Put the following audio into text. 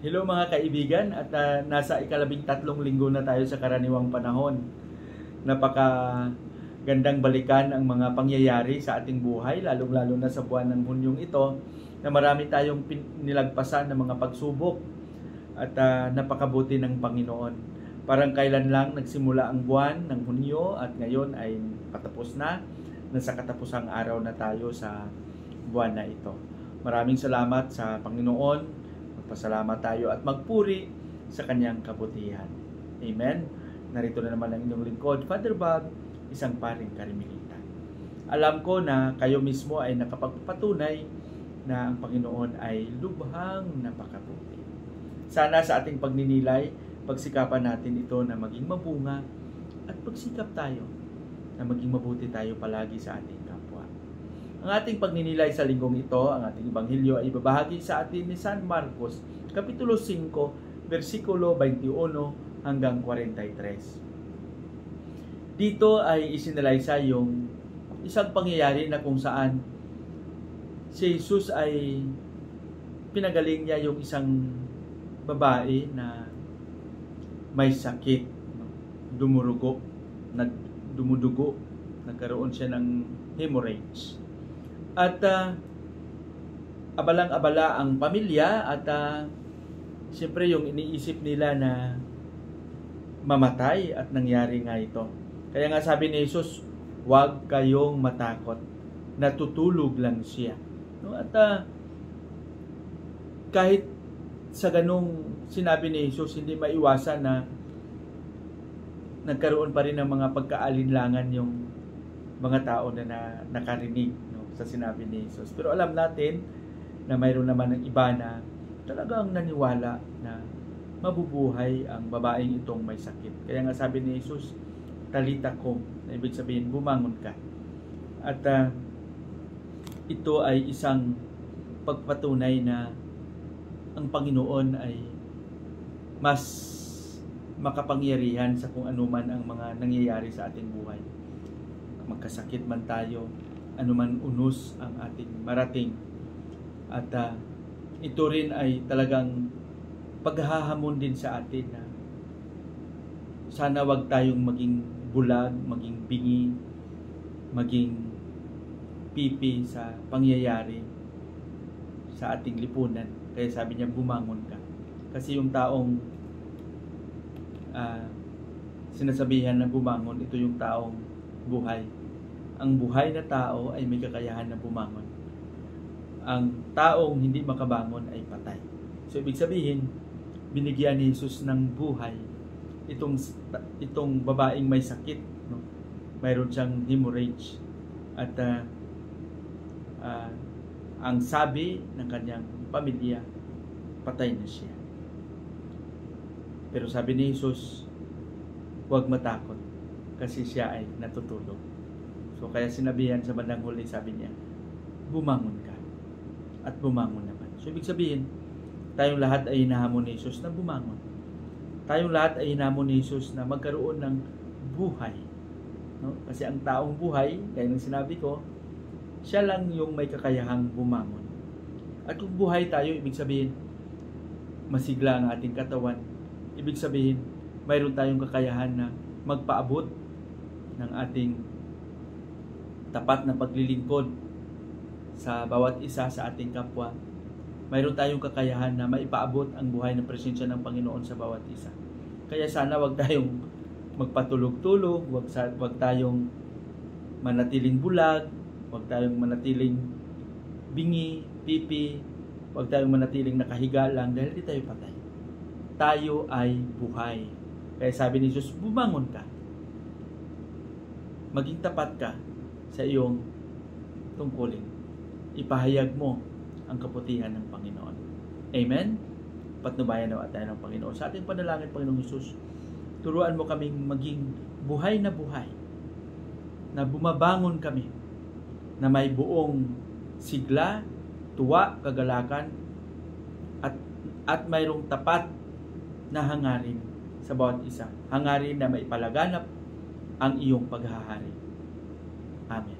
Hello mga kaibigan at nasa ika-13 linggo na tayo sa karaniwang panahon. Napaka gandang balikan ang mga pangyayari sa ating buhay, lalong-lalo na sa buwan ng Hunyong ito na marami tayong nilagpasan ng mga pagsubok at napakabuti ng Panginoon. Parang kailan lang nagsimula ang buwan ng Hunyo at ngayon ay patapos na. Nasa katapusang araw na tayo sa buwan na ito. Maraming salamat sa Panginoon. Magpasalamat tayo at magpuri sa kanyang kabutihan. Amen. Narito na naman ang inyong lingkod, Father Bob, isang paring karimilitan. Alam ko na kayo mismo ay nakapagpatunay na ang Panginoon ay lubhang napakabuti. Sana sa ating pagninilay, pagsikapan natin ito na maging mabunga at pagsikap tayo na maging mabuti tayo palagi sa ating kapwa. Ang ating pagninilay sa linggong ito, ang ating Ebanghelyo ay ibabahagi sa atin ni San Marcos, Kapitulo 5, versikulo 21 hanggang 43. Dito ay isinalaysay yung isang pangyayari na kung saan si Jesus ay pinagaling niya yung isang babae na may sakit, dumudugo, nagkaroon siya ng hemorrhage. At abalang-abala ang pamilya at siyempre yung iniisip nila na mamatay at nangyari nga ito. Kaya nga sabi ni Jesus, huwag kayong matakot, natutulog lang siya. No? At kahit sa ganung sinabi ni Jesus, hindi maiwasan na nagkaroon pa rin ng mga pagkaalinlangan yung mga tao na nakarinig sa sinabi ni Jesus. Pero alam natin na mayroon naman ng iba na talagang naniwala na mabubuhay ang babaeng itong may sakit. Kaya nga sabi ni Jesus, talita kum, na ibig sabihin, bumangon ka. At ito ay isang pagpatunay na ang Panginoon ay mas makapangyarihan sa kung anuman ang mga nangyayari sa ating buhay. Magkasakit man tayo, anuman unos ang ating marating. At ito rin ay talagang paghahamon din sa atin na sana wag tayong maging bulag, maging bingi, maging pipi sa pangyayari sa ating lipunan. Kaya sabi niya, bumangon ka. Kasi yung taong sinasabihan na bumangon, ito yung taong buhay. Ang buhay na tao ay may kakayahan na bumangon. Ang taong hindi makabangon ay patay. So ibig sabihin, binigyan ni Jesus ng buhay itong babaeng may sakit, no? Mayroon siyang hemorrhage at ang sabi ng kanyang pamilya, patay na siya. Pero sabi ni Jesus, huwag matakot kasi siya ay natutulog. So kaya sinabihan sa bandang huli, sabi niya, bumangon ka. At bumangon naman. So ibig sabihin, tayong lahat ay hinahamon ni Jesus na bumangon. Tayong lahat ay hinahamon ni Jesus na magkaroon ng buhay. No? Kasi ang taong buhay, gaya ng sinabi ko, siya lang yung may kakayahang bumangon. At kung buhay tayo, ibig sabihin, masigla ang ating katawan. Ibig sabihin, mayroon tayong kakayahan na magpaabot ng ating tapat na paglilingkod sa bawat isa sa ating kapwa. Mayroon tayong kakayahan na maipaabot ang buhay ng presensya ng Panginoon sa bawat isa. Kaya sana wag tayong magpatulog-tulog, wag tayong manatiling bulag, wag tayong manatiling bingi, pipi, wag tayong manatiling nakahiga lang dahil di tayo patay. Tayo ay buhay. Kaya sabi ni Jesus, bumangon ka. Maging tapat ka sa iyong tungkulin. Ipahayag mo ang kabutihan ng Panginoon. Amen? Patnubayan nawa tayo ng Panginoon. Sa ating panalangin, Panginoong Jesus, turuan mo kaming maging buhay, na bumabangon kami, na may buong sigla, tuwa, kagalakan, at mayroong tapat na hangarin sa bawat isa. Hangarin na maipalaganap ang iyong paghahari. Amen.